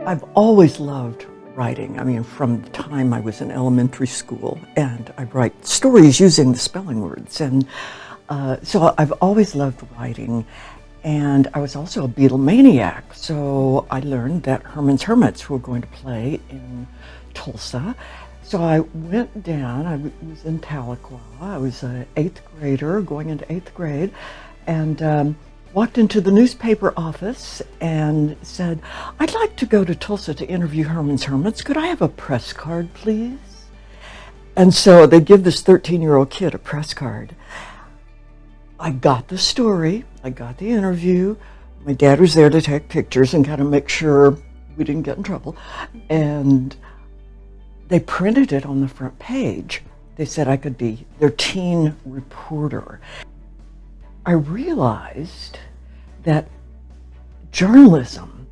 I've always loved writing. I mean, from the time I was in elementary school, and I write stories using the spelling words. And so I've always loved writing. And I was also a Beatlemaniac. So I learned that Herman's Hermits were going to play in Tulsa. So I went down, I was in Tahlequah. I was an 8th grader going into 8th grade, and walked into the newspaper office and said, "I'd like to go to Tulsa to interview Herman's Hermits. Could I have a press card, please?" And so they give this 13-year-old kid a press card. I got the story, I got the interview. My dad was there to take pictures and kind of make sure we didn't get in trouble. And they printed it on the front page. They said I could be their teen reporter. I realized that journalism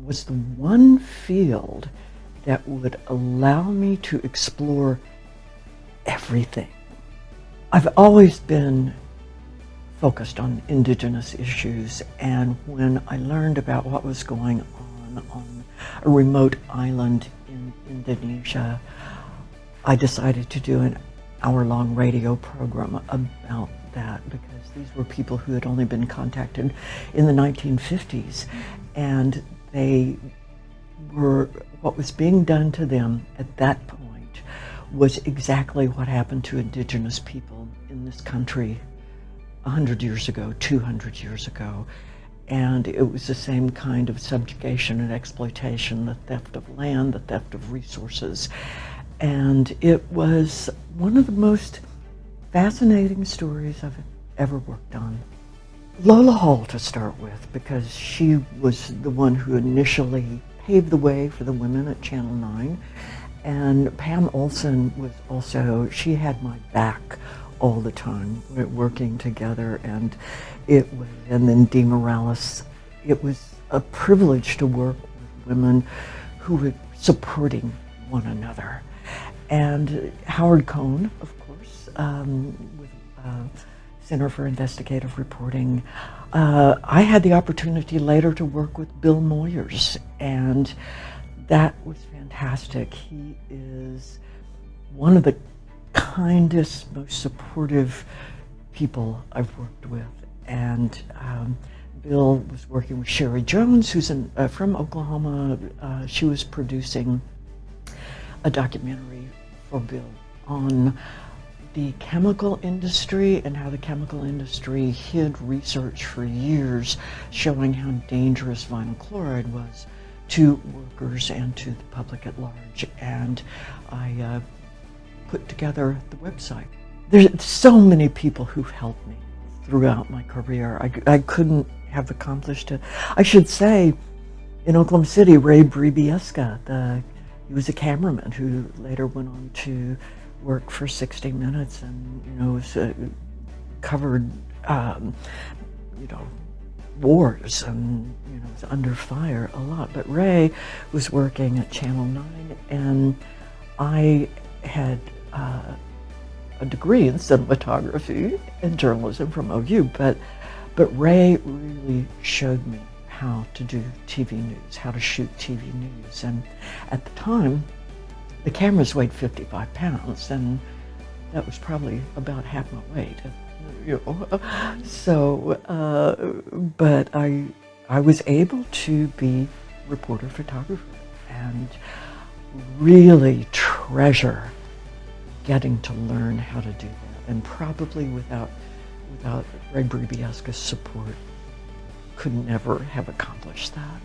was the one field that would allow me to explore everything. I've always been focused on indigenous issues, and when I learned about what was going on a remote island in Indonesia, I decided to do an hour-long radio program about that, because these were people who had only been contacted in the 1950s, and what was being done to them at that point was exactly what happened to indigenous people in this country 100 years ago, 200 years ago. And it was the same kind of subjugation and exploitation, the theft of land, the theft of resources. And it was one of the most fascinating stories I've ever worked on. Lola Hall, to start with, because she was the one who initially paved the way for the women at Channel 9. And Pam Olson was also, she had my back all the time. We're working together, and then Dee Morales. It was a privilege to work with women who were supporting one another. And Howard Cohn, of course, with Center for Investigative Reporting. I had the opportunity later to work with Bill Moyers, and that was fantastic. He is one of the kindest, most supportive people I've worked with. And Bill was working with Sherry Jones, who's from Oklahoma. She was producing a documentary for Bill on the chemical industry and how the chemical industry hid research for years showing how dangerous vinyl chloride was to workers and to the public at large. And I put together the website. There's so many people who've helped me throughout my career. I couldn't have accomplished it. I should say, in Oklahoma City, Ray Bribieska, he was a cameraman who later went on to work for 60 Minutes and was covered wars and was under fire a lot. But Ray was working at Channel 9, and I had a degree in cinematography and journalism from OU, but Ray really showed me how to do TV news, how to shoot TV news. And at the time, the cameras weighed 55 pounds, and that was probably about half my weight. So, but I was able to be reporter photographer and really treasure getting to learn how to do that. And probably without Ray Bribieska's support, could never have accomplished that.